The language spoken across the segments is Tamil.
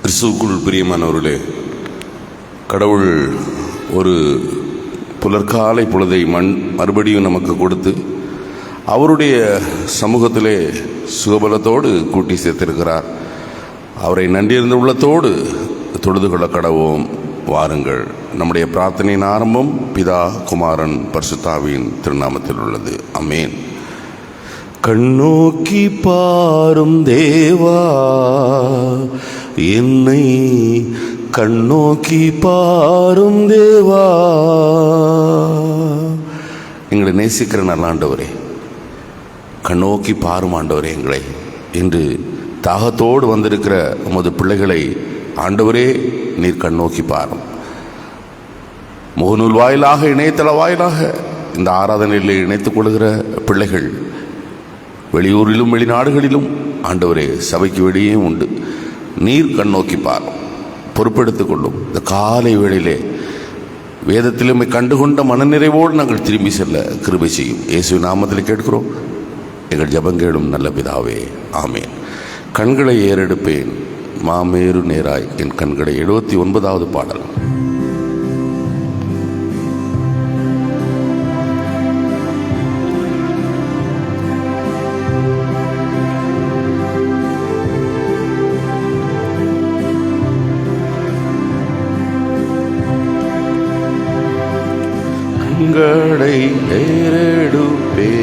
கிறிஸ்துவுக்குள் பிரியமானவர்களே, கடவுள் ஒரு புலற்காலை பொழுதை மறுபடியும் நமக்கு கொடுத்து அவருடைய சமூகத்திலே சுகபலத்தோடு கூட்டி சேர்த்திருக்கிறார். அவரை நன்றியிருந்த உள்ளத்தோடு தொழுது கொள்ள கடவோம். வாருங்கள். நம்முடைய பிரார்த்தனையின் ஆரம்பம் பிதா, குமாரன், பரிசுத்தாவியின் திருநாமத்தில் உள்ளது. ஆமென். கண்ணோக்கி பாரும் தேவா, என்னை கண்ணோக்கி பாரும் தேவா. எங்களை நேசிக்கிற நல்ல ஆண்டவரே, கண்ணோக்கி பாரும் ஆண்டவரே எங்களை. இன்று தாகத்தோடு வந்திருக்கிற உமது பிள்ளைகளை ஆண்டவரே நீர் கண்ணோக்கி பாரும். முகநூல் வாயிலாக, இணையதள வாயிலாக இந்த ஆராதனையில் இணைத்துக் கொள்கிற பிள்ளைகள் வெளியூரிலும் வெளிநாடுகளிலும் ஆண்டவரே சபைக்கு வெளியே உண்டு. நீர் கண்ணோக்கி பாரும், பொறுப்பெடுத்துக் கொள்ளும். இந்த காலை வேளையிலே வேதத்திலுமே கண்டுகொண்ட மனநிறைவோடு நாங்கள் திரும்பி செல்ல கிருபை செய்யும். இயேசு நாமத்தில் கேட்கிறோம் எங்கள் ஜெபங்கேளும் நல்ல பிதாவே, ஆமேன். கண்களை ஏறெடுப்பேன் மாமேறு நேராய் என் கண்களை. 79வது பாடல். கண்களை ஏறெடுப்பே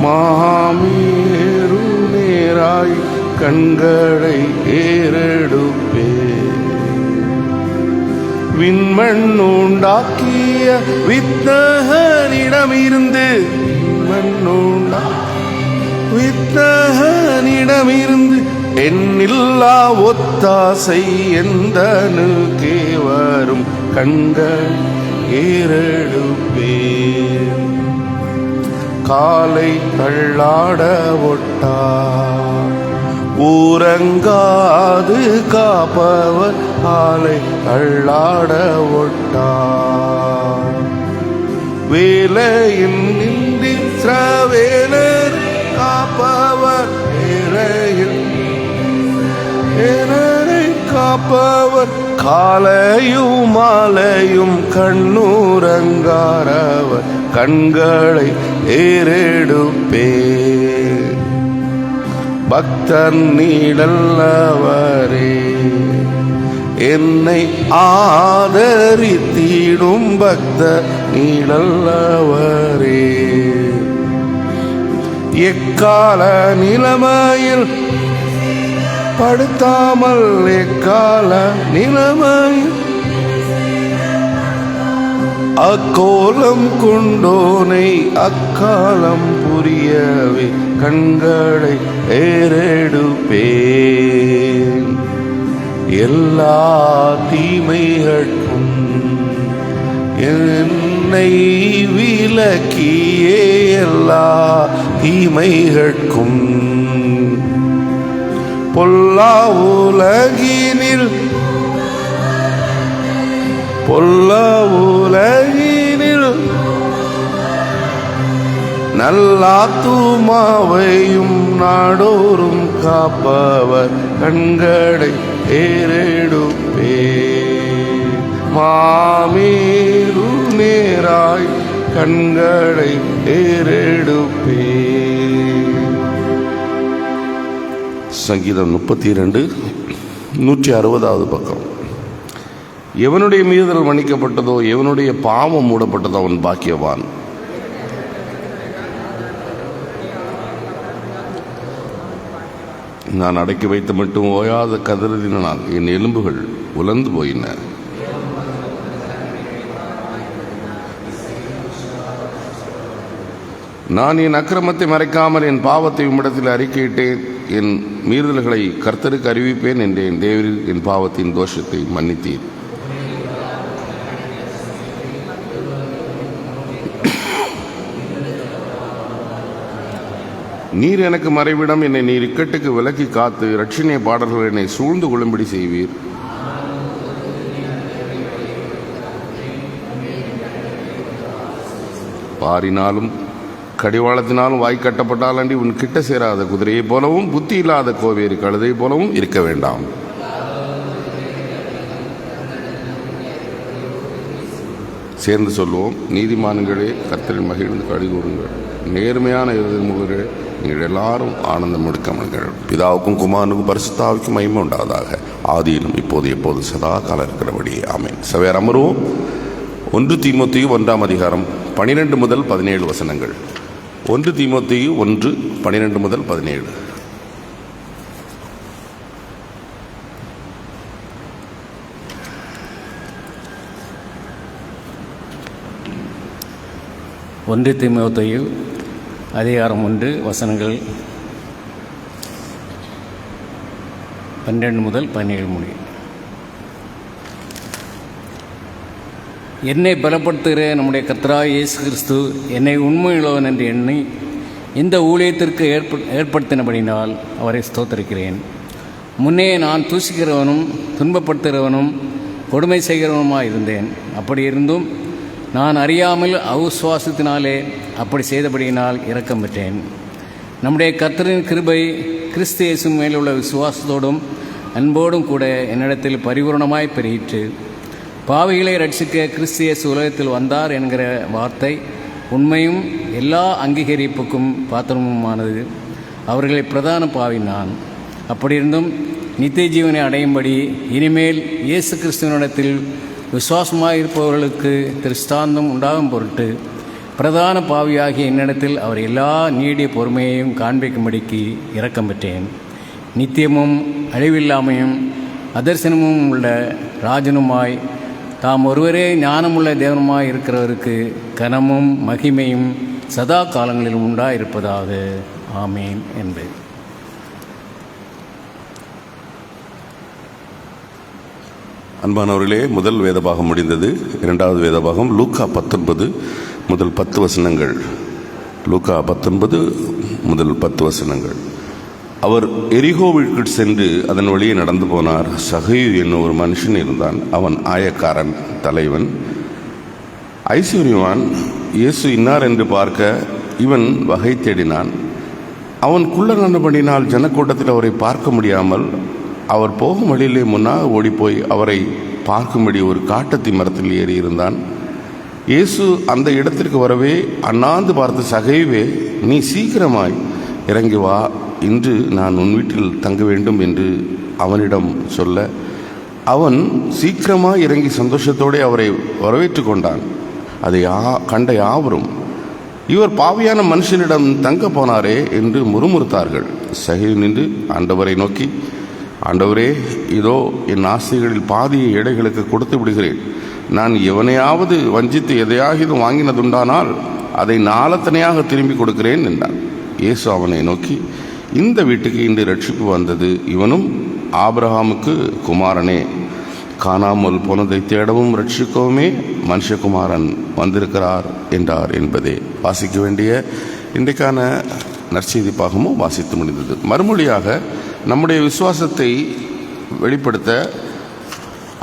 மாமேறு நேராய் கண்களை ஏறெடுப்பே. விண்மண் உண்டாக்கிய வித்தகனிடமிருந்து, வித்தகனிடமிருந்து எண்ணில்லா ஒத்தாசை எந்தனுக்கே வரும். கண்கள் ஏறெடுப்பே. காலை தள்ளாட ஒட்டா ஊரங்காது காப்பவர், காலை தள்ளாட ஒட்டா. வேலையில் நின்றிஸ்ரவேலர் காப்பவர், வேலையில் காப்பவர். காலையும் மாலையும் கண்ணூரங்காரவர், கண்களை ஏறெடுப்பே. பக்தன் நீடல்லவரே, என்னை ஆதரித்திடும் பக்தர் நீடல்லவரே. எக்கால நிலைமையில் படுத்தாமல், எக்கால நிலைமையில் அக்கோலம் கொண்டோனை அக்காலம் புரியவே கண்களை ஏறெடுப்பேன். எல்லா தீமைகளுக்கும் என்னை விலக்கியே, எல்லா தீமைகளுக்கும் பொல்லா உலகினில், பொல்லா உலகினில் நல்லாத்துமாவையும் நாடோறும் காப்பவர், கண்களை ஏறெடுப்பே. மாமேறு நேராய் கண்களை ஏறெடுப்பே. சங்கீதம் 32 160வது பக்கம். எவனுடைய மீறுதல் மன்னிக்கப்பட்டதோ, எவனுடைய பாவம் மூடப்பட்டதோ அவன் பாக்கியவான். நான் அடக்கி வைத்து மட்டும் ஓயாத கதறினால் என் எலும்புகள் உலர்ந்து போயின. நான் என் அக்கிரமத்தை மறைக்காமல் என் பாவத்தை உம்மிடத்தில் அறிக்கையிட்டேன். என் மீறுதல்களை கர்த்தருக்கு அறிவிப்பேன் என்றேன். தேவரீர் என் பாவத்தின் தோஷத்தை மன்னித்தீர். நீர் எனக்கு மறைவிடம், என்னை நீர் இக்கட்டுக்கு விலக்கி காத்து இரட்சணிய பாடல்கள் என்னை சூழ்ந்து கொள்ளும்படி செய்வீர். பாரினாலும் கடிவாளத்தினாலும் வாய் கட்டப்பட்டால் அண்டி உன் கிட்ட சேராத குதிரையை போலவும் புத்தி இல்லாத கோவேறு கழுதை போலவும் இருக்க வேண்டாம். சேர்ந்து சொல்லுவோம். நீதிமான்களே கர்த்தரில் மகிழ்ந்து களி கூறுங்கள், நேர்மையான எதிர்முகர்களே நீங்கள் எல்லாரும் ஆனந்தம் எடுக்கமல்கள். பிதாவுக்கும் குமாரனுக்கும் பரிசுத்த ஆவிக்கும் மகிமை உண்டாவதாக, ஆதியிலும் இப்போது எப்போது சதா காலம் இருக்கிறபடி ஆமென். சபையார் அமருவோம். 1 தீமோத்தேயு 1ஆம் அதிகாரம் 12 முதல் 17 வசனங்கள். 1 தீமோத்தேயு 1:12 முதல் 17. ஒன்று தீமோத்தேயு அதிகாரம் 1 வசனங்கள் 12 முதல் 17 முடியும். என்னை பலப்படுத்துகிற நம்முடைய கர்த்தராகிய இயேசு கிறிஸ்து என்னை உண்மையுள்ளவன் என்று எண்ணி இந்த ஊழியத்திற்கு ஏற்படுத்தினபடினால் அவரை ஸ்தோத்திரிக்கிறேன். முன்னே நான் தூசிக்கிறவனும் துன்பப்படுத்துகிறவனும் கொடுமை செய்கிறவனுமாக இருந்தேன். அப்படி இருந்தும் நான் அறியாமல் அவிசுவாசத்தினாலே அப்படி செய்தபடியினால் இரக்கம் பெற்றேன். நம்முடைய கர்த்தரின் கிருபை கிறிஸ்து இயேசு மேலுள்ள விசுவாசத்தோடும் அன்போடும் கூட என்னிடத்தில் பரிபூரணமாய் பெருகிற்று. பாவிகளை ரட்சிக்க கிறிஸ்து இயேசு உலகத்தில் வந்தார் என்கிற வார்த்தை உண்மையும் எல்லா அங்கீகரிப்புக்கும் பாத்திரமுமானது. அவர்களை பிரதான பாவி நான். அப்படியிருந்தும் நித்திய ஜீவனை அடையும்படி இனிமேல் இயேசு கிறிஸ்துவனிடத்தில் விசுவாசமாக இருப்பவர்களுக்கு திருஷ்டாந்தம் உண்டாகும் பொருட்டு பிரதான பாவியாகிய என்னிடத்தில் அவர் எல்லா நீடிய பொறுமையையும் காண்பிக்கும்படிக்கு இரக்கம் பெற்றேன். நித்தியமும் அழிவில்லாமையும் அதர்சனமும் உள்ள ராஜனுமாய் தாம் ஒருவரே ஞானமுள்ள தேவனுமாய் இருக்கிறவருக்கு கனமும் மகிமையும் சதா காலங்களிலும் உண்டாயிருப்பதாக. ஆமேன் என்பது. அன்பானவர்களே, முதல் வேதபாகம் முடிந்தது. இரண்டாவது வேதபாகம் லூக்கா 19 முதல் 10 வசனங்கள். லூக்கா 19 முதல் 10 வசனங்கள். அவர் எரிகோவிற்கு சென்று அதன் வழியே நடந்து போனார். சகையு என்னும் ஒரு மனுஷன் இருந்தான். அவன் ஆயக்காரன் தலைவன், ஐஸ்வர்யவான். இயேசு இன்னார் என்று பார்க்க இவன் வகை தேடினான். அவன் குள்ளனபடினால் ஜனக்கூட்டத்தில் அவரை பார்க்க முடியாமல் அவர் போகும் வழியிலே முன்னாக ஓடிப்போய் அவரை பார்க்கும்படி ஒரு காட்டத்தி மரத்தில் ஏறி இருந்தான். இயேசு அந்த இடத்திற்கு வரவே அண்ணாந்து பார்த்து, சகைவே, நீ சீக்கிரமாய் இறங்கி வா, இன்று நான் உன் வீட்டில் தங்க வேண்டும் என்று அவனிடம் சொல்ல, அவன் சீக்கிரமாய் இறங்கி சந்தோஷத்தோடு அவரை வரவேற்று கொண்டான். அதை கண்ட யாவரும், இவர் பாவியான மனுஷனிடம் தங்க போனாரே என்று முறுமுறுத்தார்கள். சகைவு நின்று ஆண்டவரை நோக்கி, ஆண்டவரே, இதோ என் ஆசைகளில் பாதியை ஏழைகளுக்கு கொடுத்து விடுகிறேன். நான் எவனையாவது வஞ்சித்து எதையாகிலும் வாங்கினதுண்டானால் அதை நாலத்தனையாக திரும்பி கொடுக்கிறேன் என்றான். இயேசு அவனை நோக்கி, இந்த வீட்டுக்கு இன்று ரட்சிப்பு வந்தது. இவனும் ஆபிரகாமுக்கு குமாரனே. காணாமல் போனதை தேடவும் ரட்சிக்கவுமே மனுஷகுமாரன் வந்திருக்கிறார் என்றார் என்பதே வாசிக்க வேண்டிய இன்றைக்கான நற்செய்தி பாகமும் வாசித்து முடிந்தது. மறுமொழியாக நம்முடைய விசுவாசத்தை வெளிப்படுத்த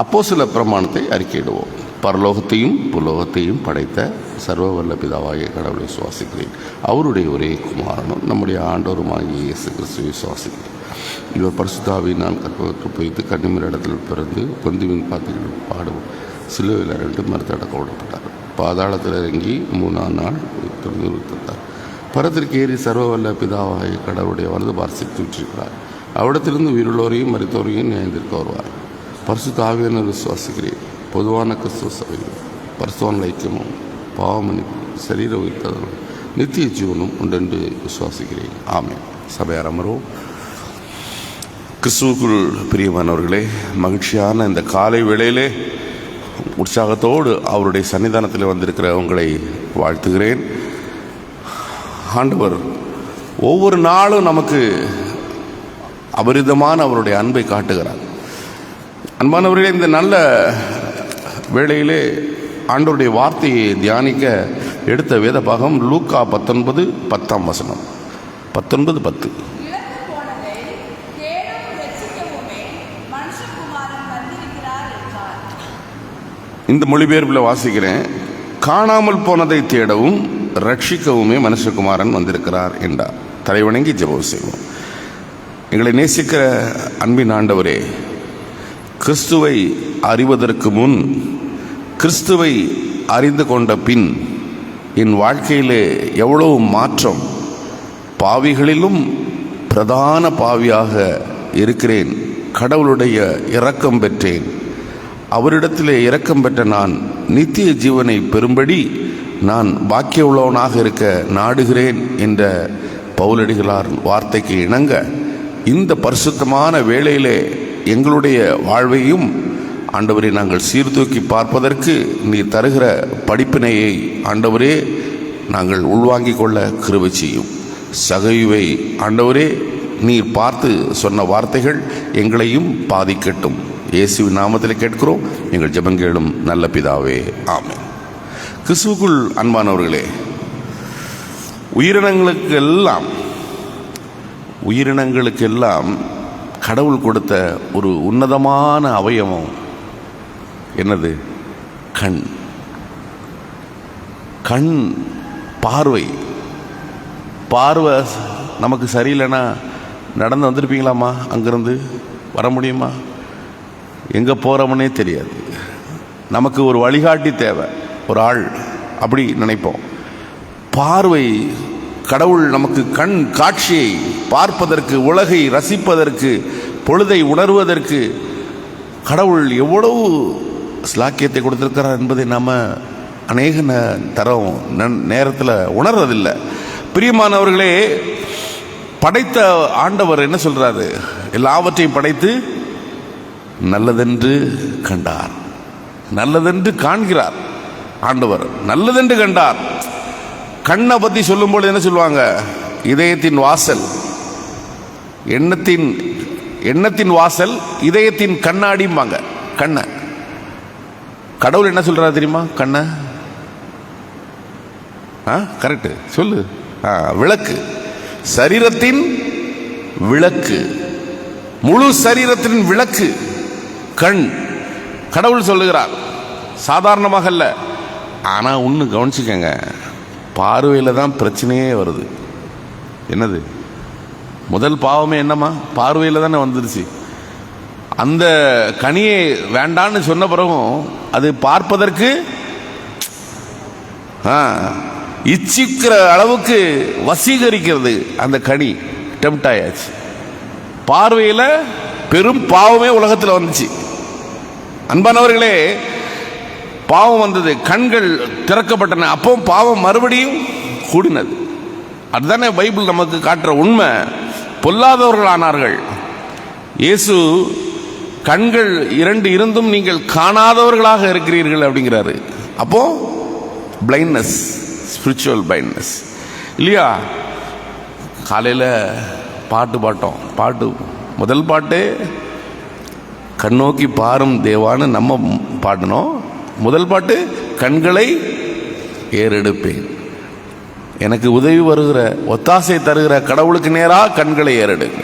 அப்போஸ்தல பிரமாணத்தை அறிக்கையிடுவோம். பரலோகத்தையும் புலோகத்தையும் படைத்த சர்வ வல்ல பிதாவாகிய கடவுளை விசுவாசிக்கிறேன். அவருடைய ஒரே குமாரனும் நம்முடைய ஆண்டவருமாகிய இயேசு கிறிஸ்துவை விசுவாசிக்கிறேன். இவர் பரிசுத்தாவினால் கற்பகத்தில் பொய்த்து கன்னிமர் இடத்தில் பிறந்து பொந்துவின் பாத்திகள் பாடுவோம். சிலுவையில் 2 மரத்தடக்க விடப்பட்டார். பாதாளத்தில் இறங்கி 3ஆம் நாள் உயிர்த்தெழுந்தார். பரத்திற்கு ஏறி சர்வ வல்ல பிதாவாகிய கடவுளுடைய வலது பார்சத்தில் விற்றிருக்கிறார். அவ்விடத்திலிருந்து உயிருள்ளோரையும் மரித்தோரையும் நியாயத்திற்கு வருவார். பரிசுத்த ஆவியானவரை விசுவாசிக்கிறேன். பொதுவான கிறிஸ்துவ சபையில் பரிசுத்தவான்கள் ஐக்கியமும் பாவமன்னிப்பு சரீர உயிர்த்தலும் நித்திய ஜீவனும் உண்டென்று விசுவாசிக்கிறேன். ஆமென். சபையார் அமர்வோம். கிறிஸ்துவுக்குள் பிரியமானவர்களே, மகிழ்ச்சியான இந்த காலை வேளையிலே உற்சாகத்தோடு அவருடைய சன்னிதானத்தில் வந்திருக்கிற உங்களை வாழ்த்துகிறேன். ஆண்டவர் ஒவ்வொரு நாளும் நமக்கு அபரிதமான அவருடைய அன்பை காட்டுகிறார். அன்பானவர்களே, இந்த நல்ல வேளையிலே ஆண்டவருடைய வார்த்தையை தியானிக்க எடுத்த வேத பாகம் லூக்கா 19 10ஆம் வசனம். 19:10. இந்த மொழிபெயர்ப்பில் வாசிக்கிறேன். காணாமல் போனதை தேடவும் ரட்சிக்கவுமே மனுஷகுமாரன் வந்திருக்கிறார் என்றார். தலைவணங்கி ஜெபம் செய்வோம். எங்களை நேசிக்கிற அன்பின் ஆண்டவரே, கிறிஸ்துவை அறிவதற்கு முன் கிறிஸ்துவை அறிந்து கொண்ட பின் என் வாழ்க்கையிலே எவ்வளவு மாற்றம். பாவிகளிலும் பிரதான பாவியாக இருக்கிறேன். கடவுளுடைய இரக்கம் பெற்றேன். அவரிடத்திலே இரக்கம் பெற்ற நான் நித்திய ஜீவனை பெறும்படி நான் பாக்கிய உள்ளவனாக இருக்க நாடுகிறேன் என்ற பவுலடிகளார் வார்த்தைக்கு இணங்க இந்த பரிசுத்தமான வேளையிலே எங்களுடைய வாழ்வையும் ஆண்டவரை நாங்கள் சீர்தூக்கி பார்ப்பதற்கு நீர் தருகிற படிப்பினையை ஆண்டவரே நாங்கள் உள்வாங்கிக் கொள்ள கிருபை செய்யும். சகைவை ஆண்டவரே நீர் பார்த்து சொன்ன வார்த்தைகள் எங்களையும் பாதிக்கட்டும். இயேசுவின் நாமத்தில் கேட்கிறோம் எங்கள் ஜெபங்களும் நல்ல பிதாவே, ஆமென். கிறிஸ்துவுக்குள் அன்பானவர்களே, உயிரினங்களுக்கெல்லாம் கடவுள் கொடுத்த ஒரு உன்னதமான அவயவம் என்னது? கண். கண் பார்வை. பார்வை நமக்கு சரியில்லைன்னா நடந்து வந்திருப்பீங்களாம்மா? அங்கேருந்து வர முடியுமா? எங்கே போகிறோம்னே தெரியாது. நமக்கு ஒரு வழிகாட்டி தேவை, ஒரு ஆள், அப்படி நினைப்போம். பார்வை, கடவுள் நமக்கு கண் காட்சியை பார்ப்பதற்கு, உலகை ரசிப்பதற்கு, பொழுதை உணர்வதற்கு கடவுள் எவ்வளவு ஸ்லாக்கியத்தை கொடுத்திருக்கிறார் என்பதை நாம் அநேக நேரத்தில் உணர்றதில்லை. பிரியமானவர்களே, படைத்த ஆண்டவர் என்ன சொல்றாரு? எல்லாவற்றையும் படைத்து நல்லதென்று கண்டார். நல்லதென்று காண்கிறார் ஆண்டவர். நல்லதென்று கண்டார். கண்ணை பற்றி சொல்லும்போது என்ன சொல்லுவாங்க? இதயத்தின் வாசல், எண்ணத்தின் வாசல், இதயத்தின் கண்ணாடிம்பாங்க. கண்ணை கடவுள் என்ன சொல்றாரு தெரியுமா? கண்ணை கரெக்டு சொல்லு. விளக்கு, சரீரத்தின் விளக்கு, முழு சரீரத்தின் விளக்கு கண். கடவுள் சொல்லுகிறார், சாதாரணமாக அல்ல. ஆனால் ஒன்று கவனிச்சுக்கங்க, பார்வையில் தான் பிரச்சனையே வருது. என்னது? முதல் பாவமே என்னம்மா? பார்வையில் தானே வந்துருச்சு. அந்த கனியை வேண்டான்னு சொன்ன பிறகும் அது பார்ப்பதற்கு இச்சிக்கிற அளவுக்கு வசீகரிக்கிறது. அந்த கனி டெம்ப்ட் ஆயாச்சு. பார்வையில் பெரும் பாவமே உலகத்தில் வந்துச்சு. அன்பானவர்களே, பாவம் வந்தது, கண்கள் திறக்கப்பட்டன. அப்போ பாவம் மறுபடியும் கூடினது. அதுதானே பைபிள் நமக்கு காட்டுற உண்மை. பொல்லாதவர்கள் ஆனார்கள். இயேசு கண்கள் 2 இருந்தும் நீங்கள் காணாதவர்களாக இருக்கிறீர்கள் அப்படிங்கிறாரு. அப்போ பிளைண்ட்னஸ், ஸ்பிரிச்சுவல் பிளைண்ட்னஸ் இல்லையா? காலையில் பாட்டு பாட்டோம். முதல் பாட்டு கண்ணோக்கி பாரும் தேவான்னு நம்ம பாடினோம். முதல் பாட்டு கண்களை ஏறெடுப்பேன். எனக்கு உதவி வருகிற, ஒத்தாசை தருகிற கடவுளுக்கு நேராக கண்களை ஏறெடுங்க.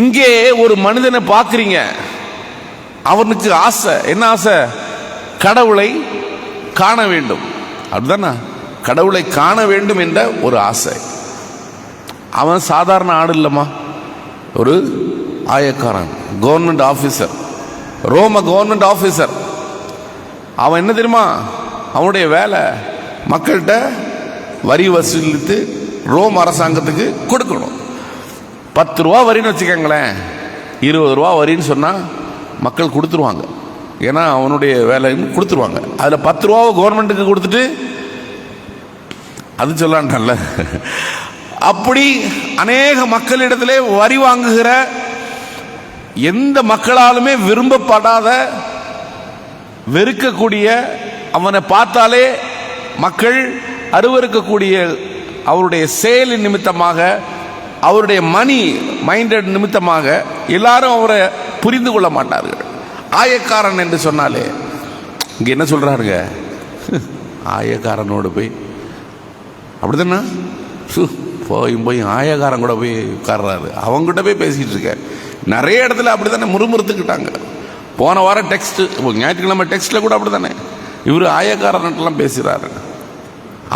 இங்கே ஒரு மனிதனை பார்க்குறீங்க, அவனுக்கு ஆசை. என்ன ஆசை? கடவுளை காண வேண்டும். அப்படிதானே? கடவுளை காண வேண்டும் என்ற ஒரு ஆசை. அவன் சாதாரண ஆடு இல்லைம்மா, ஒரு ஆயக்காரன், கவர்மெண்ட் ஆஃபீஸர், ரோம கவர்மெண்ட் ஆஃபீஸர். அவன் என்ன தெரியுமா? அவனுடைய வேலை மக்கள்கிட்ட வரி வசூலித்து ரோம் அரசாங்கத்துக்கு கொடுக்கணும். 10 ரூபா வரின்னு வச்சுக்கோங்களேன், 20 ரூபா வரின்னு சொன்னால் மக்கள் கொடுத்துருவாங்க. ஏன்னா அவனுடைய வேலைன்னு கொடுத்துருவாங்க. அதில் 10 ரூபாவை கவர்மெண்ட்டுக்கு கொடுத்துட்டு அது சொல்லான்ல. அப்படி அநேக மக்களிடத்திலே வரி வாங்குகிற, எந்த மக்களாலுமே விரும்பப்படாத, வெறுக்கக்கூடிய, அவனை பார்த்தாலே மக்கள் அருவருக்கக்கூடிய அவருடைய செயலின் நிமித்தமாக, அவருடைய மணி மைண்டட் நிமித்தமாக எல்லாரும் அவரை புரிந்து கொள்ள மாட்டார்கள். ஆயக்காரன் என்று சொன்னாலே இங்கே என்ன சொல்றாருங்க? ஆயக்காரனோடு போய் அப்படிதானே போய் ஆயக்காரன் கூட போய் உட்கார்றாரு, அவங்ககிட்ட போய் பேசிட்டு இருக்க. நிறைய இடத்துல அப்படி தானே முறுமுறுத்துக்கிட்டாங்க. போன வாரம் டெக்ஸ்ட், ஞாயிற்றுக்கிழமை டெக்ஸ்ட்ல கூட அப்படி தானே இவர் ஆயக்காரன்லாம் பேசுகிறாரு.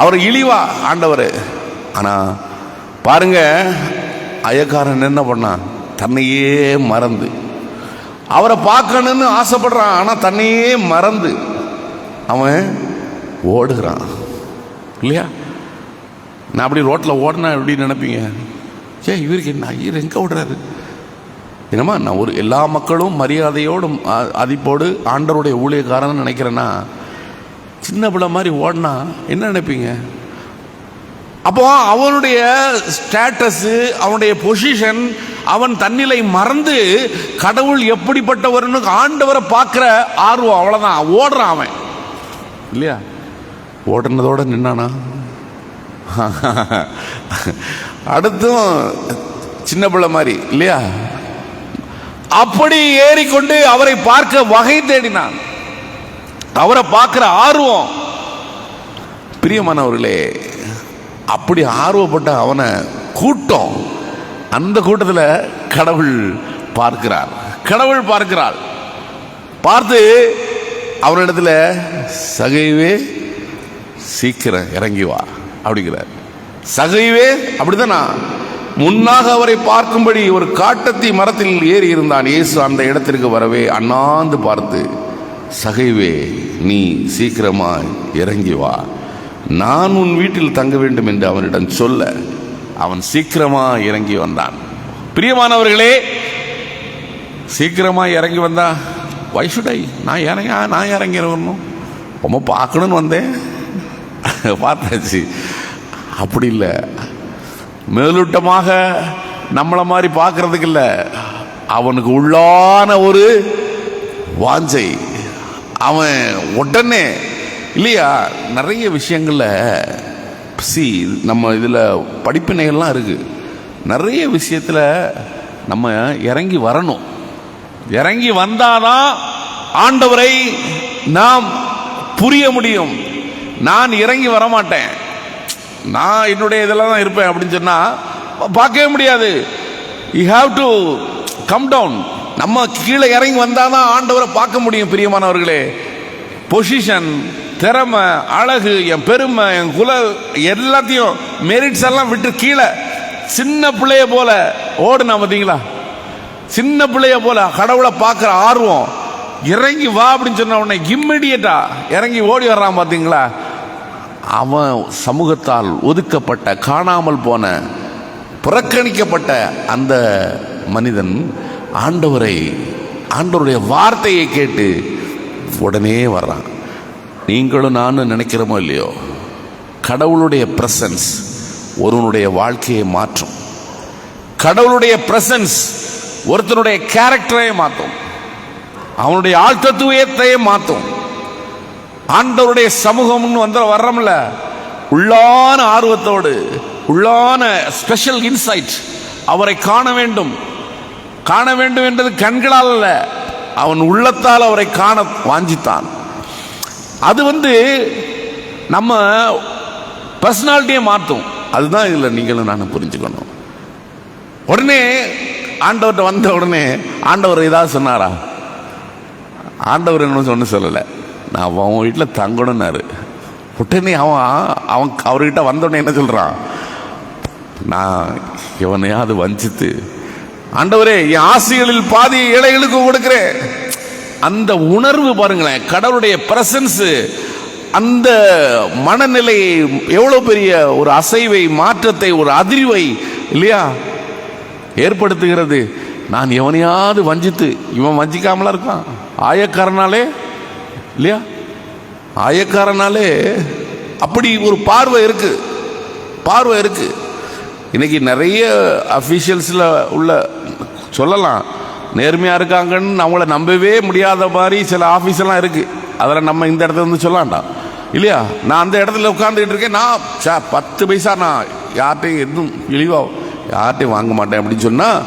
அவர் இழிவா ஆண்டவர். ஆனால் பாருங்க, ஆயக்காரன் என்ன பண்ணான்? தன்னையே மறந்து, அவரை பார்க்கணும்னு ஆசைப்படுறான், ஆனால் தன்னையே மறந்து அவன் ஓடுகிறான் இல்லையா? நான் அப்படி ரோட்டில் ஓடினா எப்படி நினைப்பீங்க? இவருக்கு என்ன, இவர் எங்கே ஓடுறாரு என்னம்மா? நான் ஒரு எல்லா மக்களும் மரியாதையோடும் அதிப்போடு ஆண்டவருடைய ஊழியக்காரன்னு நினைக்கிறேன்னா, சின்ன பிள்ளை மாதிரி ஓடினா என்ன நினைப்பீங்க? அப்போ அவனுடைய ஸ்டேட்டஸ், அவனுடைய பொசிஷன், அவன் தன்னிலை மறந்து கடவுள் எப்படிப்பட்டவர்னு ஆண்டவரை பார்க்கிற ஆர்வம், அவ்வளோதான். ஓடுறான் அவன் இல்லையா? ஓடுனதோட நின்னானா? அடுத்தும் சின்ன பிள்ளை மாதிரி இல்லையா? அப்படி ஏறிக்கொண்டு அவரை பார்க்க வகை தேடினான். அவரை பார்க்கிற ஆர்வம். பிரியமானவர்களே, அப்படி ஆர்வப்பட்ட அவனை கூட்டம், அந்த கூட்டத்தில் கடவுள் பார்க்கிறார். கடவுள் பார்க்கிறாள். பார்த்து அவனிடத்துல சகைவே சீக்கிரம் இறங்கி வா அப்படிங்கிறார். சகைவே அப்படித்தானா? முன்னாக அவரை பார்க்கும்படி ஒரு காட்டத்தி மரத்தில் ஏறி இருந்தான். இயேசு அந்த இடத்திற்கு வரவே அண்ணாந்து பார்த்து, சகைவே நீ சீக்கிரமாய் இறங்கி வா, நான் உன் வீட்டில் தங்க வேண்டும் என்று அவனிடம் சொல்ல அவன் சீக்கிரமா இறங்கி வந்தான். பிரியமானவர்களே, சீக்கிரமா இறங்கி வந்தா வைசுடை நான் இறங்கி வரணும், ரொம்ப பார்க்கணும்னு வந்தேன், பார்த்தாச்சு. அப்படி இல்லை, மேலோட்டமாக நம்மளை மாதிரி பார்க்கறதுக்கு இல்லை, அவனுக்கு உள்ளான ஒரு வாஞ்சை. அவன் உடனே இல்லையா? நிறைய விஷயங்கள்ல நம்ம இதில் படிப்பினைகள்லாம் இருக்கு. நிறைய விஷயத்தில் நம்ம இறங்கி வரணும். இறங்கி வந்தாதான் ஆண்டவரை நாம் புரிய முடியும். நான் இறங்கி வரமாட்டேன், நான் என்னுடைய இதெல்லாம் தான் இருப்பேன் அப்படின்னு சொன்னா பார்க்கவே முடியாது. You have to come down. நம்ம கீழே இறங்கி வந்தாதான் ஆண்டவரை பார்க்க முடியும். பிரியமானவர்களே, பொசிஷன், திறமை, அழகு, என் பெருமை, என் குல எல்லாத்தையும் மெரிட்ஸ் எல்லாம் விட்டு கீழே சின்ன பிள்ளைய போல ஓடுனா பார்த்தீங்களா? சின்ன பிள்ளைய போல கடவுளை பார்க்குற ஆர்வம். இறங்கி வா அப்படின்னு சொன்ன உடனே இம்மிடியட்டா இறங்கி ஓடி வர்றான் பார்த்தீங்களா? அவன் சமூகத்தால் ஒதுக்கப்பட்ட, காணாமல் போன, புறக்கணிக்கப்பட்ட அந்த மனிதன் ஆண்டவருடைய வார்த்தையை கேட்டு உடனே வர்றான். நீங்களும் நானும் நினைக்கிறோமோ இல்லையோ, கடவுளுடைய பிரசன்ஸ் ஒருவனுடைய வாழ்க்கையை மாற்றும். கடவுளுடைய பிரசன்ஸ் ஒருத்தனுடைய கேரக்டரை மாற்றும், அவனுடைய ஆழ்த்தத்துவத்தையே மாற்றும். ஆண்டவருடைய சமூகம்னு வர்றோம்ல, உள்ளான ஆர்வத்தோடு, உள்ளான ஸ்பெஷல் இன்சைட், அவரை காண வேண்டும் என்றது கண்களால் அல்ல, அவன் உள்ளத்தால் அவரை காண வாஞ்சித்தான். அது நம்ம பர்சனாலிட்டியை மாற்றும். அதுதான் இதில் நீங்களும் நானும் புரிஞ்சுக்கணும். உடனே ஆண்டவர்கிட்ட வந்த உடனே ஆண்டவர் ஏதாவது சொன்னாரா? ஆண்டவர் என்ன ஒன்றும் சொல்லலை. நான் அவன் வீட்டில் தங்கணும்னாரு. உடனே அவன் அவர்கிட்ட வந்தோடனே என்ன சொல்கிறான்? நான் இவனையாவது வஞ்சித்து, ஆண்டவரே என் ஆசைகளில் பாதி ஏழைகளுக்கு கொடுக்கிறேன். அந்த உணர்வு பாருங்களேன், கடவுளுடைய பிரசன்ஸ் அந்த மனநிலையை எவ்வளோ பெரிய ஒரு அசைவை, மாற்றத்தை, ஒரு அதிர்வை இல்லையா ஏற்படுத்துகிறது. நான் எவனையாவது வஞ்சித்து, இவன் வஞ்சிக்காமலா இருக்கான். ஆயக்காரனாலே இல்லையா, ஆயக்காரனாலே அப்படி ஒரு பார்வை இருக்கு. இன்னைக்கு நிறைய அஃபீஷியல்ஸில் உள்ள சொல்லலாம் நேர்மையாக இருக்காங்கன்னு அவங்கள நம்பவே முடியாத மாதிரி சில ஆஃபீஸெல்லாம் இருக்குது. அதில் நம்ம இந்த இடத்துல சொல்லலாம்டா இல்லையா? நான் அந்த இடத்துல உட்காந்துக்கிட்டு இருக்கேன், நான் 10 பைசா நான் யார்கிட்டையும் எதுவும் இழிவாக யார்கிட்டையும் வாங்க மாட்டேன் அப்படின்னு சொன்னால்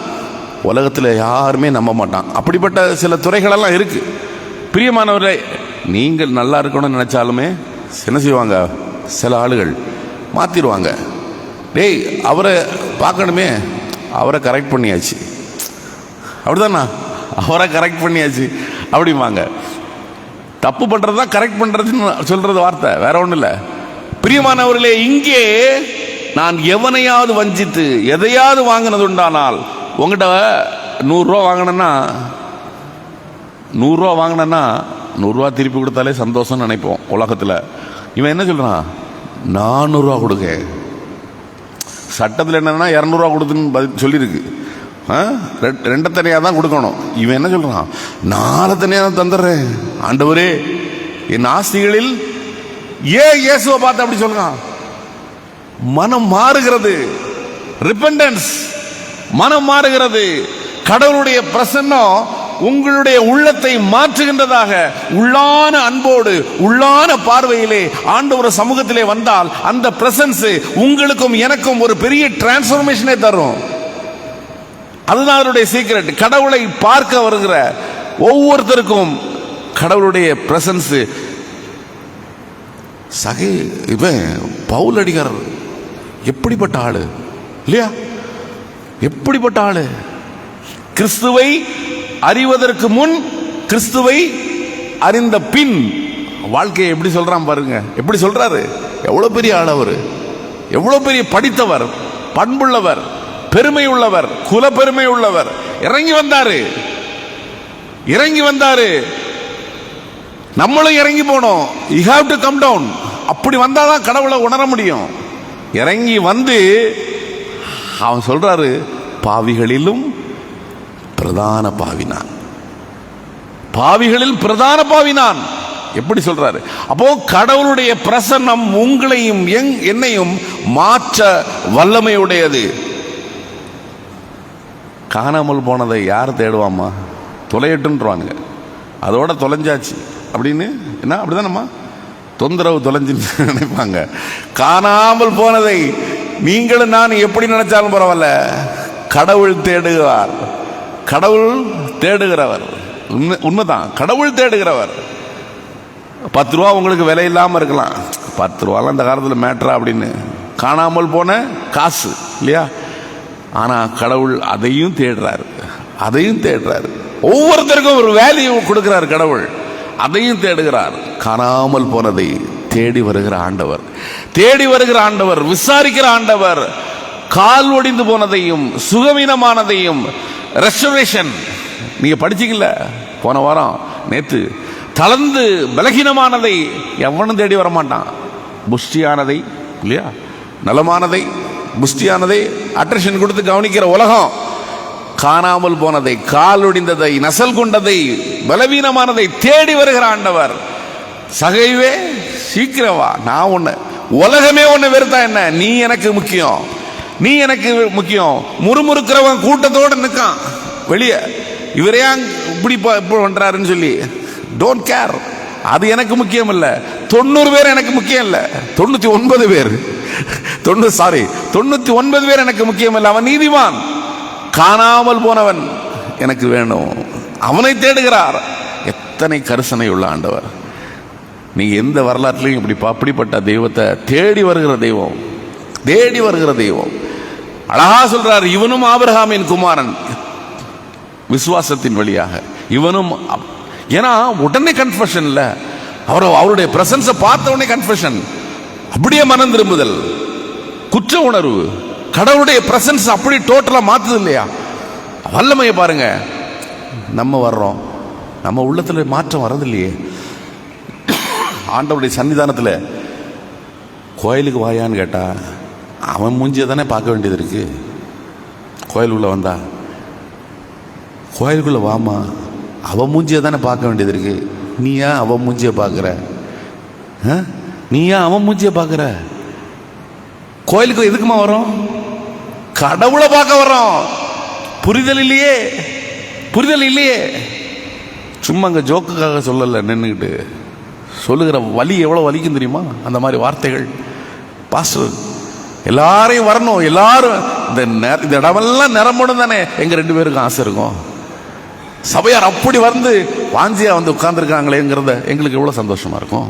உலகத்தில் யாருமே நம்ப மாட்டான். அப்படிப்பட்ட சில துறைகளெல்லாம் இருக்குது. பிரியமானவர்களே, நீங்கள் நல்லா இருக்கணும்னு நினச்சாலுமே என்ன செய்வாங்க? சில ஆளுகள் மாற்றிடுவாங்க. டேய், அவரை பார்க்கணுமே, அவரை கரெக்ட் பண்ணியாச்சு, அப்படிதானா? அவரை கரெக்ட் பண்ணியாச்சு அப்படிம்பாங்க. தப்பு பண்ணுறது தான் கரெக்ட் பண்ணுறதுன்னு சொல்கிறது வார்த்தை, வேற ஒன்றும் இல்லை. பிரியமானவர்களே, இங்கே நான் எவனையாவது வஞ்சித்து எதையாவது வாங்கினது உண்டானால், உங்கள்கிட்ட 100 ரூபா வாங்கினேன்னா 100 ரூபா திருப்பி கொடுத்தாலே சந்தோஷம்னு நினைப்போம் உலகத்தில். இவன் என்ன சொல்றான்? 400 ரூபா கொடுங்க. சட்டத்தில் என்னன்னா 200 ரூபா கொடுத்துன்னு சொல்லியிருக்கு. 2 தனியாக தான் கொடுக்கணும். இவன் என்ன சொல்றான்? 4 தனியாக தான் தந்துடுறேன் ஆண்டவரே. என் ஆஸ்திகளில் ஏன் இயேசுவை பார்த்து அப்படி சொல்றான்? மனம் மாறுகிறது. ரிப்பெண்டன்ஸ், மனம் மாறுகிறது. கடவுளுடைய பிரசன்னம் உங்களுடைய உள்ளத்தை மாற்றுகின்றதாக, உள்ளான அன்போடு உள்ளான பார்வையிலே ஆண்டவர் சமூகத்திலே வந்தால் அந்த பிரசன்ஸ் உங்களுக்கும் எனக்கும் ஒரு பெரிய டிரான்ஸ்ஃபர்மேஷனே தரும். அதுதான் அவருடைய சீக்ரெட். கடவுளை பார்க்க வருகிற ஒவ்வொருத்தருக்கும் கடவுளுடைய பிரசன்ஸ். இவன் பவுல் அடிகாரர் எப்படிப்பட்ட ஆளு இல்லையா? எப்படிப்பட்ட ஆளு! கிறிஸ்துவை அறிவதற்கு முன், கிறிஸ்துவை அறிந்த பின் வாழ்க்கையை எப்படி சொல்றான் பாருங்க. எப்படி சொல்றாரு? எவ்வளவு பெரிய ஆள் அவரு! எவ்வளவு பெரிய படித்தவர், பண்புள்ளவர், பெருமை உள்ளவர், குல பெருமை உள்ளவர். இறங்கி வந்தாரு. நம்மளும் இறங்கி போனோம். You have to come down. அப்படி வந்தாதான் கடவுளை உணர முடியும். இறங்கி வந்து அவன் சொல்றாரு, பாவிகளிலும் பிரதான பாவினான். பாவிகளில் பிரதான பாவினான். எப்படி சொல்றாரு? அப்போ கடவுளுடைய பிரசன்னம் உங்களையும் என்னையும் மாற்ற வல்லமையுடையது. காணாமல் போனதை யார் தேடுவாமா? தொலையட்டுன்றானுங்க. அதோட தொலைஞ்சாச்சு அப்படின்னு என்ன, அப்படிதானம்மா? தொந்தரவு தொலைஞ்சுன்னு நினைப்பாங்க. காணாமல் போனதை நீங்களும் நான் எப்படி நினைச்சாலும் பரவாயில்ல, கடவுள் தேடுகிறார். கடவுள் தேடுகிறவர். உண்மைதான், கடவுள் தேடுகிறவர். 10 ரூபா உங்களுக்கு விலை இல்லாமல் இருக்கலாம். 10 ரூபாலாம் அந்த காலத்தில் மேட்ரா அப்படின்னு, காணாமல் போன காசு இல்லையா? ஆனால் கடவுள் அதையும் தேடுறாரு. ஒவ்வொருத்தருக்கும் ஒரு வேல்யூ கொடுக்கிறார் கடவுள். அதையும் தேடுகிறார். காணாமல் போனதை தேடி வருகிற ஆண்டவர், விசாரிக்கிற ஆண்டவர். கால் ஒடிந்து போனதையும் சுகவீனமானதையும் ரெஸ்டரேஷன். நீங்க படிச்சீங்கல்ல போன வாரம், நேத்து, தளர்ந்து பலகீனமானதை எவனும் தேடி வரமாட்டான். புஷ்டியானதை இல்லையா, நலமானதை, புஷ்டியானதை அட்ரேஷன் கொடுத்து கவனிக்கிற உலகம். காணாமல் போனதை, கால் ஒடிந்ததை, நசல் கொண்டதை, பலவீனமானதை தேடி வருகிற ஆண்டவர். சகைவே சீக்கிரவா, நான் உன்னை, உலகமே உன்னை வெறுத்தா என்ன, நீ எனக்கு முக்கியம். முறுமுறுக்கிறவன் கூட்டத்தோடு நிற்கான் வெளியே. இவரையா இப்படி பண்றாருன்னு சொல்லி டோன்ட் கேர். அது எனக்கு முக்கியம் இல்ல. 90 பேர் எனக்கு முக்கியம் இல்ல. 99 பேர் 99 பேர் எனக்கு முக்கியம் இல்ல. அவன் நீதிமான். காணாமல் போனவன் எனக்கு வேணும். அவனை தேடுகிறார். எத்தனை கரிசனை உள்ள ஆண்டவர்! நீங்க எந்த வரலாற்றிலையும் அப்படிப்பட்ட தெய்வத்தை தேடி வருகிற தெய்வம். அழகா சொல்றார், இவனும் ஆபிரகாமின் குமாரன் விசுவாசத்தின் வழியாக. இவனும், ஏன்னா உடனே கன்ஃபெஷன் இல்ல, அவருடைய பிரசன்ஸை பார்த்த உடனே கன்ஃபெஷன், அப்படியே மனம் திரும்புதல், குற்ற உணர்வு. கடவுளுடைய பிரசன்ஸ் அப்படி டோட்டலா மாத்துது இல்லையா? வல்லமையை பாருங்க. நம்ம வர்றோம், நம்ம உள்ளத்துல மாற்றம் வர்றது இல்லையே. ஆண்டவருடைய சன்னிதானத்தில் கோயிலுக்கு வாயான்னு கேட்டா அவன் மூஞ்சியை தானே பார்க்க வேண்டியது இருக்கு. கோயிலுக்குள்ள வந்தா, கோயிலுக்குள்ள வாமா, அவன் மூஞ்சியை தானே பார்க்க வேண்டியது இருக்கு. நீ ஏன் அவன் மூஞ்சியை பார்க்குற? கோயிலுக்கு எதுக்குமா வரோம்? கடவுளை பார்க்க வரோம். புரிதல் இல்லையே. சும்மா அங்கே ஜோக்குக்காக சொல்லலை, நின்றுக்கிட்டு சொல்லுகிற வலி எவ்வளோ வலிக்கும் தெரியுமா? அந்த மாதிரி வார்த்தைகள். பாஸ்டர் எல்லாரையும் வரணும், எல்லாரும் இந்த இடமெல்லாம் நிரம்பணும் தானே எங்க 2 பேருக்கும் ஆசை இருக்கும். சபையார் அப்படி வந்து வாஞ்சியா வந்து உட்கார்ந்துருக்காங்களேங்கிறத எங்களுக்கு எவ்வளவு சந்தோஷமா இருக்கும்.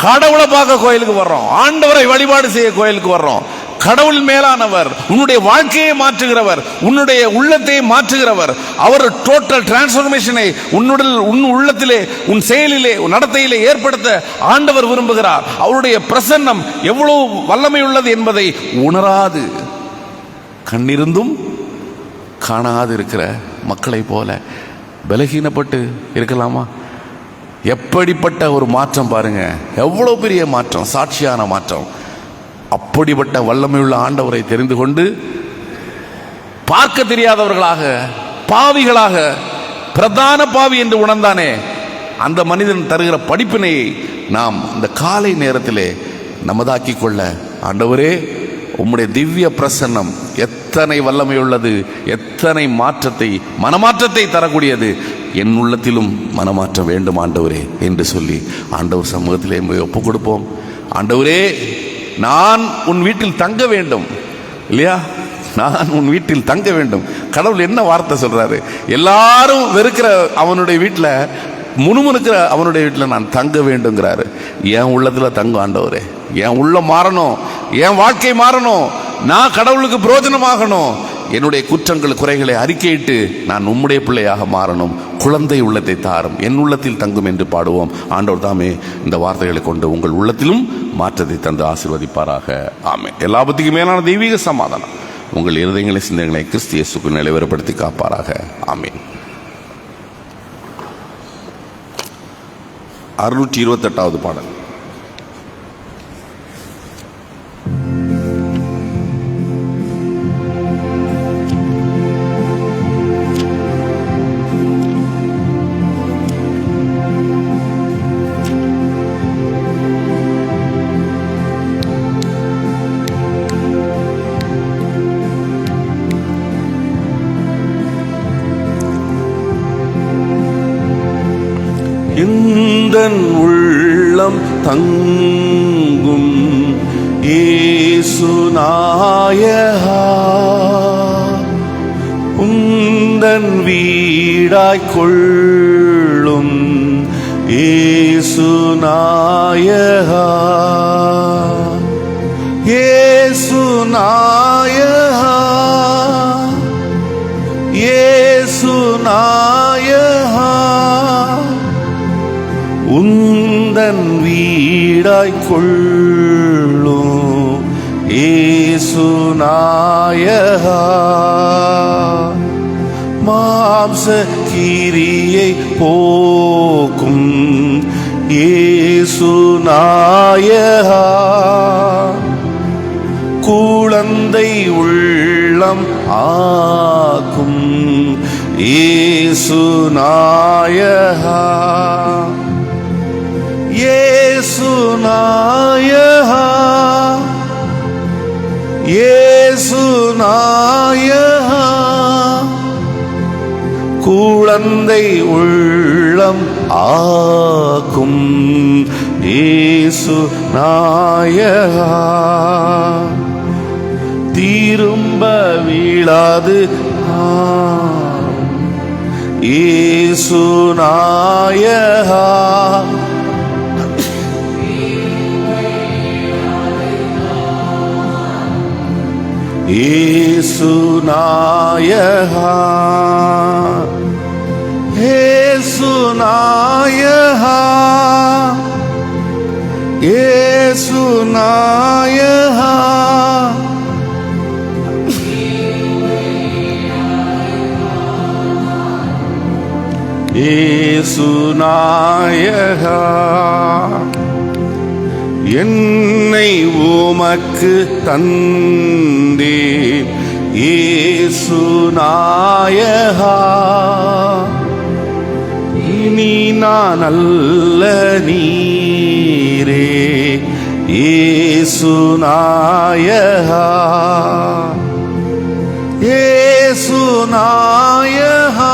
கடவுளை பார்க்க கோயிலுக்கு வர்றோம், ஆண்டவரை வழிபாடு செய்ய கோயிலுக்கு வர்றோம். கடவுள் மேலானவர், உன்னுடைய வாழ்க்கையை மாற்றுகிறவர், உன்னுடைய உள்ளத்தை மாற்றுகிறவர். அவர் டோட்டல் டிரான்ஸ்ஃபர்மேஷனை உன் உள்ளத்திலே, உன் செயலிலே, உன் நடத்தையிலே ஏற்படுத்த ஆண்டவர் விரும்புகிறார். அவருடைய பிரசன்னம் எவ்வளவு வல்லமை உள்ளது என்பதை உணராது, கண்ணிருந்தும் காணாது இருக்கிற மக்களை போல பலகீனப்பட்டு இருக்கலாமா? எப்படிப்பட்ட ஒரு மாற்றம் பாருங்க, எவ்வளோ பெரிய மாற்றம், சாட்சியான மாற்றம். அப்படிப்பட்ட வல்லமையுள்ள ஆண்டவரை தெரிந்து கொண்டு பார்க்க தெரியாதவர்களாக, பாவிகளாக, பிரதான பாவி என்று உணர்ந்தானே அந்த மனிதன் தருகிற படிப்பினை நாம் இந்த காலை நேரத்திலே நமதாக்கி கொள்ள, ஆண்டவரே உம்முடைய திவ்ய பிரசன்னம் எத்தனை வல்லமையுள்ளது, எத்தனை மாற்றத்தை, மனமாற்றத்தை தரக்கூடியது. என் உள்ளத்திலும் மனமாற்றம் வேண்டும் ஆண்டவரே என்று சொல்லி ஆண்டவர் சமூகத்திலே போய் ஒப்புக் கொடுப்போம். ஆண்டவரே, நான் உன் வீட்டில் தங்க வேண்டும் இல்லையா, நான் உன் வீட்டில் தங்க வேண்டும். கடவுள் என்ன வார்த்தை சொல்றாரு? எல்லாரும் வெறுக்கிற அவனுடைய வீட்டில், முணுமுணுக்கிற அவனுடைய வீட்டில் நான் தங்க வேண்டுங்கிறாரு. என் உள்ளத்தில் தங்க ஆண்டவரே, என் உள்ளம் மாறணும், என் வாழ்க்கை மாறணும், நான் கடவுளுக்கு பிரயோஜனமாகணும், என்னுடைய குற்றங்கள் குறைகளை அறிக்கையிட்டு நான் உம்முடைய பிள்ளையாக மாறணும். குழந்தை உள்ளத்தை தாரும், என் உள்ளத்தில் தங்கும் என்று பாடுவோம். ஆண்டவர் தாமே இந்த வார்த்தைகளை கொண்டு உங்கள் உள்ளத்திலும் மாற்றத்தை தந்து ஆசீர்வதிப்பாராக. ஆமென். எல்லா பத்திக்கும் மேலான தெய்வீக சமாதானம் உங்கள் இருதயங்களை, சிந்தனைகளை கிறிஸ்து இயேசுக்குள் நிலைவரப்படுத்தி காப்பாராக. ஆமென். 628வது பாடல். எந்தன் உள்ளம் தங்கும் இயேசு நாயகா, உந்தன் வீடாய் கொள்ளும் இயேசு நாயகா, இயேசு நாயகா, இயேசு நாயகா, உந்தன் வீடாய் கொள்ளும் இயேசு நாயகா, மாம்ச கிரியை போக்கும் இயேசு நாயகா, குழந்தை உள்ளம் ஆக்கும் இயேசு நாயகா, இயேசு நாயகா, இயேசு நாயகா, குழந்தை உள்ளம் ஆக்கும் இயேசு நாயகா, திரும்ப வீழாது இயேசு நாயகா, இயேசு நாயகா, இயேசு நாயகா, இயேசு நாயகா, இயேசு நாயகா, என்னை உமக்கு தந்தேன் இயேசு நாயகா, இனி நான் அல்ல நீரே இயேசு நாயகா, இயேசு நாயகா,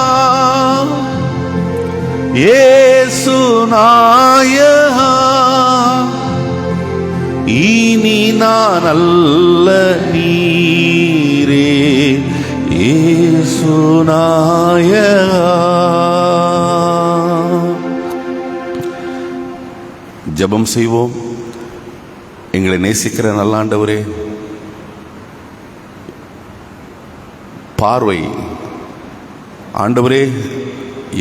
இயேசு நாயகா, இனி நான் அல்ல நீரே இயேசு நாயகா. ஜெபம் செய்வோம். எங்களை நேசிக்கிற நல்ல ஆண்டவரே, பார்வை ஆண்டவரே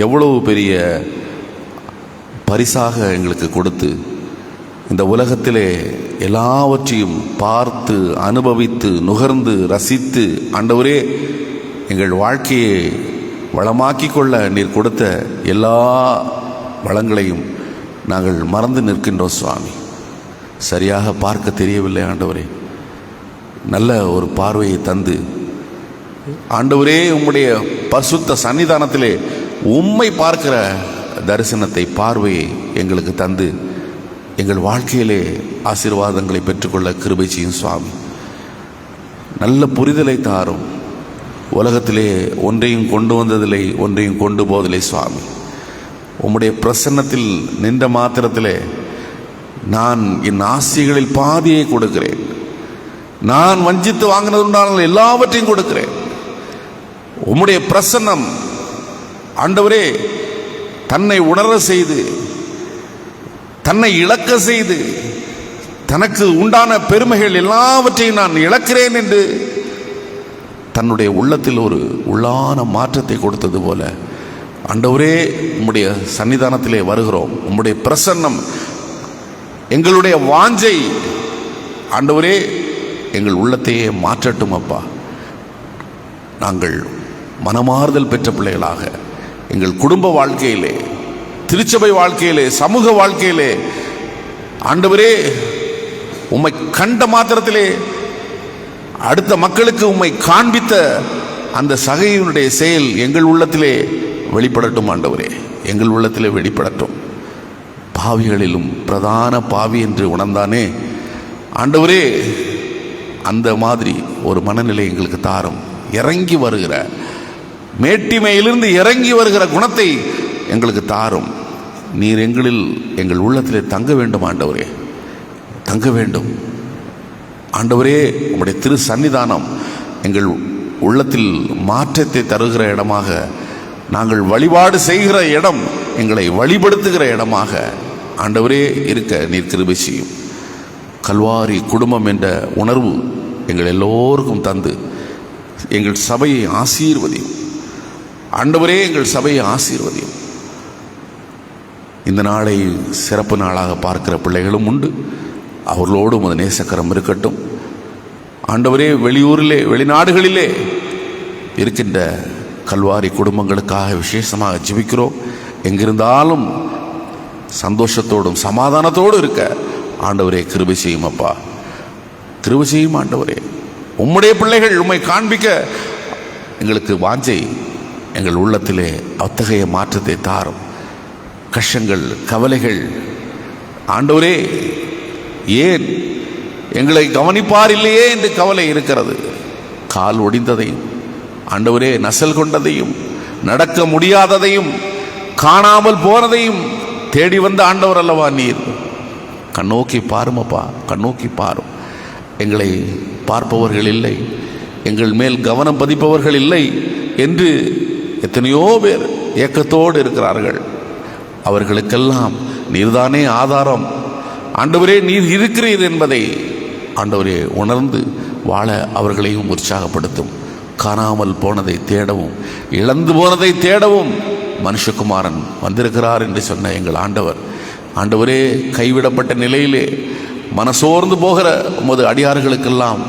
எவ்வளவு பெரிய பரிசாக எங்களுக்கு கொடுத்து இந்த உலகத்திலே எல்லாவற்றையும் பார்த்து அனுபவித்து நுகர்ந்து ரசித்து ஆண்டவரே எங்கள் வாழ்க்கையை வளமாக்கி கொள்ள நீர் கொடுத்த எல்லா வளங்களையும் நாங்கள் மறந்து நிற்கின்றோம் சுவாமி. சரியாக பார்க்க தெரியவில்லை ஆண்டவரே. நல்ல ஒரு பார்வையை தந்து ஆண்டவரே, உம்முடைய பரிசுத்த சன்னிதானத்திலே உம்மை பார்க்கிற தரிசனத்தை, பார்வையை எங்களுக்கு தந்து எங்கள் வாழ்க்கையிலே ஆசீர்வாதங்களை பெற்றுக்கொள்ள கிருபை செய்யும் சுவாமி. நல்ல புரிதலை தாரும். உலகத்திலே ஒன்றையும் கொண்டு வந்ததில்லை, ஒன்றையும் கொண்டு போவதில்லை சுவாமி. உம்முடைய பிரசன்னத்தில் நின்ற மாத்திரத்திலே நான் என் ஆசைகளில் பாதியை கொடுக்கிறேன். நான் வஞ்சித்து வாங்கினதுண்டான எல்லாவற்றையும் கொடுக்கிறேன். உம்முடைய பிரசன்னம் ஆண்டவரே தன்னை உணர செய்து, தன்னை இழக்க செய்து, தனக்கு உண்டான பெருமைகள் எல்லாவற்றையும் நான் இழக்கிறேன் என்று தன்னுடைய உள்ளத்தில் ஒரு உள்ளான மாற்றத்தை கொடுத்தது போல ஆண்டவரே, உம்முடைய சன்னிதானத்திலே வருகிறோம். உம்முடைய பிரசன்னம் எங்களுடைய வாஞ்சை ஆண்டவரே எங்கள் உள்ளத்தையே மாற்றட்டும் அப்பா. நாங்கள் மனமாறுதல் பெற்ற பிள்ளைகளாக எங்கள் குடும்ப வாழ்க்கையிலே, திருச்சபை வாழ்க்கையிலே, சமூக வாழ்க்கையிலே ஆண்டவரே உம்மை கண்ட மாத்திரத்திலே அடுத்த மக்களுக்கு உம்மை காண்பித்த அந்த சகையினுடைய செயல் எங்கள் உள்ளத்திலே வெளிப்படட்டும் ஆண்டவரே. எங்கள் உள்ளத்திலே வெளிப்படட்டும். பாவிகளிலும் பிரதான பாவி என்று உணர்ந்தானே ஆண்டவரே, அந்த மாதிரி ஒரு மனநிலை எங்களுக்கு தாரும். இறங்கி வருகிற, மேட்டிமையிலிருந்து இறங்கி வருகிற குணத்தை எங்களுக்கு தாரும். நீர் எங்களில், எங்கள் உள்ளத்திலே தங்க வேண்டும் ஆண்டவரே, தங்க வேண்டும் ஆண்டவரே. உம்முடைய திரு சன்னிதானம் எங்கள் உள்ளத்தில் மாற்றத்தை தருகிற இடமாக, நாங்கள் வழிபாடு செய்கிற இடம், எங்களை வழிபடுத்துகிற இடமாக ஆண்டவரே இருக்க நீர் கிருபை செய்யும். கல்வாரி குடும்பம் என்ற உணர்வு எங்கள் எல்லோருக்கும் தந்து எங்கள் சபையை ஆசீர்வதியும் ஆண்டவரே. எங்கள் சபையை ஆசீர்வதியும். இந்த நாளை சிறப்பு நாளாக பார்க்கிற பிள்ளைகளும் உண்டு. அவர்களோடு உமது நேசக்கரம் இருக்கட்டும் ஆண்டவரே. வெளியூரிலே, வெளிநாடுகளிலே இருக்கின்ற கல்வாரி குடும்பங்களுக்காக விசேஷமாக ஜெபிக்கிறோம். எங்கிருந்தாலும் சந்தோஷத்தோடும் சமாதானத்தோடு இருக்க ஆண்டவரே கிருபை செய்யும் அப்பா, கிருபை செய்யும் ஆண்டவரே. உம்முடைய பிள்ளைகள் உம்மை காண்பிக்க எங்களுக்கு வாஞ்சை எங்கள் உள்ளத்திலே அத்தகைய மாற்றத்தை தாரும். கஷ்டங்கள், கவலைகள் ஆண்டவரே, ஏன் எங்களை கவனிப்பார் இல்லையே என்று கவலை இருக்கிறது. கால் ஒடிந்ததையும் ஆண்டவரே, நசல் கொண்டதையும், நடக்க முடியாததையும், காணாமல் போனதையும் தேடி வந்த ஆண்டவர் அல்லவா நீர். கண்ணோக்கி பாருமப்பா, கண்ணோக்கி பாரும். எங்களை பார்ப்பவர்கள் இல்லை, எங்கள் மேல் கவனம் பதிப்பவர்கள் இல்லை என்று எத்தனையோ பேர் ஏக்கத்தோடு இருக்கிறார்கள். அவர்களுக்கெல்லாம் நீர்தானே ஆதாரம் ஆண்டவரே. நீர் இருக்கிறீர் என்பதை ஆண்டவரே உணர்ந்து வாழ அவர்களையும் உற்சாகப்படுத்தும். காணாமல் போனதை தேடவும், இழந்து போனதை தேடவும் மனுஷகுமாரன் வந்திருக்கிறார் என்று சொன்ன எங்கள் ஆண்டவர், ஆண்டவரே, கைவிடப்பட்ட நிலையிலே மனசோர்ந்து போகிற உமது அடியார்களுக்கெல்லாம்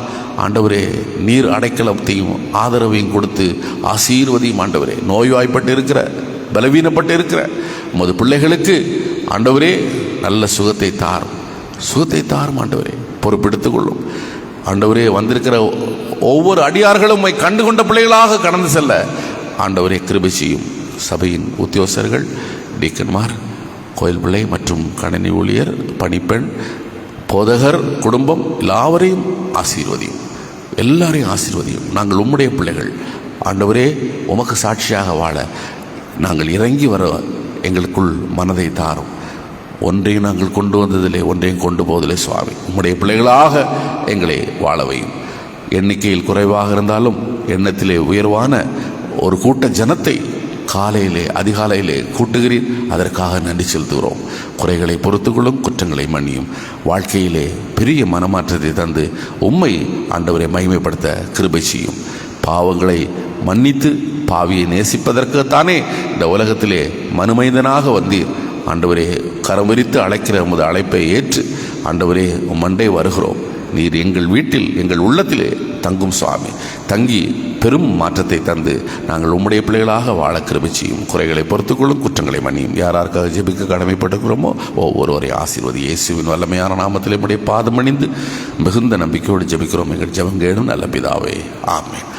ஆண்டவரே நீர் அடைக்கலத்தையும் ஆதரவையும் கொடுத்து ஆசீர்வதியும் ஆண்டவரே. நோய்வாய்ப்பட்டு இருக்கிற, பலவீனப்பட்டு இருக்கிற உமது பிள்ளைகளுக்கு ஆண்டவரே நல்ல சுகத்தை தாரும், சுகத்தை தாரும் ஆண்டவரே. பொறுப்பெடுத்துக் கொள்ளும் ஆண்டவரே. வந்திருக்கிற ஒவ்வொரு அடியார்களும் உம்மை கண்டு கொண்ட பிள்ளைகளாக கடந்து செல்ல ஆண்டவரே கிருபை செய்யும். சபையின் உத்தியோகஸ்தர்கள், டீக்கன்மார், கோயில் பிள்ளை மற்றும் கணினி ஊழியர், பணிப்பெண், போதகர் குடும்பம் எல்லாவரையும் ஆசீர்வதியும், எல்லாரையும் ஆசீர்வதியும். நாங்கள் உம்முடைய பிள்ளைகள் ஆண்டவரே. உமக்கு சாட்சியாக வாழ நாங்கள் இறங்கி வர எங்களுக்குள் மனதை தாரும். ஒன்றையும் நாங்கள் கொண்டு வந்ததில்லை, ஒன்றையும் கொண்டு போவதில்லை சுவாமி. உம்முடைய பிள்ளைகளாக எங்களை வாழவையும். எண்ணிக்கையில் குறைவாக இருந்தாலும் எண்ணத்திலே உயர்வான ஒரு கூட்ட ஜனத்தை காலையிலே, அதிகாலையிலே கூட்டுகிறீர். அதற்காக நன்றி செலுத்துகிறோம். குறைகளை பொறுத்துக்கொள்ளும், குற்றங்களை மன்னியும். வாழ்க்கையிலே பெரிய மனமாற்றத்தை தந்து உம்மை ஆண்டவரை மகிமைப்படுத்த கிருபை செய்யும். பாவங்களை மன்னித்து பாவியை நேசிப்பதற்குத்தானே இந்த உலகத்திலே மனுமைந்தனாக வந்தீர். ஆண்டவரே, கரம் விரித்து அழைக்கிற உமது அழைப்பை ஏற்று ஆண்டவரே உம்மண்டே வருகிறோம். நீர் எங்கள் வீட்டில், எங்கள் உள்ளத்திலே தங்கும் சுவாமி. தங்கி பெரும் மாற்றத்தை தந்து நாங்கள் உம்முடைய பிள்ளைகளாக வாழ கிருபை செய்யும். குறைகளை பொறுத்துக்கொள்ளும், குற்றங்களை மன்னியும். யாராருக்காக ஜெபிக்க கடமைப்பட்டுக்கிறோமோ ஒவ்வொருவரை ஆசீர்வதி. இயேசுவின் வல்லமையான நாமத்தில் உம்முடைய பாதம் அணிந்து மிகுந்த நம்பிக்கையோடு ஜெபிக்கிறோம் எங்கள் ஜெபம் கேளும் நல்ல பிதாவே, ஆமென்.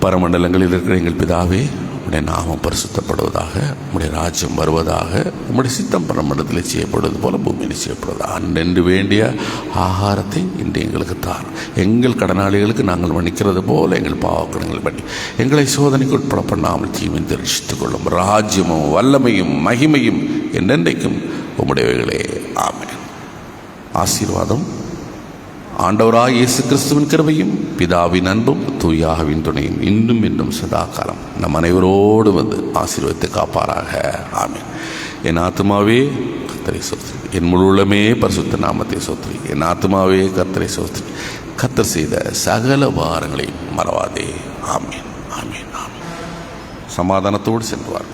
பரமண்டலங்களில் இருக்கிற எங்கள் பிதாவே, உம்முடைய நாமம் பரிசுத்தப்படுவதாக, உம்முடைய ராஜ்யம் வருவதாக, உம்முடைய சித்தம் பரமண்டலத்தில் செய்யப்படுவது போல பூமியில் செய்யப்படுவதாக. அன்றென்று வேண்டிய ஆகாரத்தை இன்று எங்களுக்கு தார். எங்கள் கடனாளிகளுக்கு நாங்கள் மன்னிக்கிறது போல எங்கள் பாவக்கடங்களை பண்ணி எங்களை சோதனைக்கு உட்பட பண்ணாமல் தீமையை தரிசித்துக் கொள்ளும். ராஜ்யமும் வல்லமையும் மகிமையும் என்றென்றைக்கும் உம்முடையவைகளே, ஆமென். ஆசீர்வாதம் ஆண்டவராய் இயேசு கிறிஸ்துவின் கிருபையும் பிதாவின் அன்பும் தூயாவின் துணையும் இன்றும் இன்னும் சதாகாலம் நம் அனைவரோடு வந்து ஆசீர்வதித்து காப்பாராக, ஆமென். என் ஆத்துமாவே கர்த்தரை சோத்திரி, என் முழு உள்ளமே பரிசுத்த நாமத்தை சோத்திரி. என் ஆத்துமாவே கர்த்தரை சோத்திரி, கர்த்தர் செய்த சகல உபகாரங்களையும் மறவாதே, ஆமென், ஆமென், ஆமென். சமாதானத்தோடு சென்றுவார்.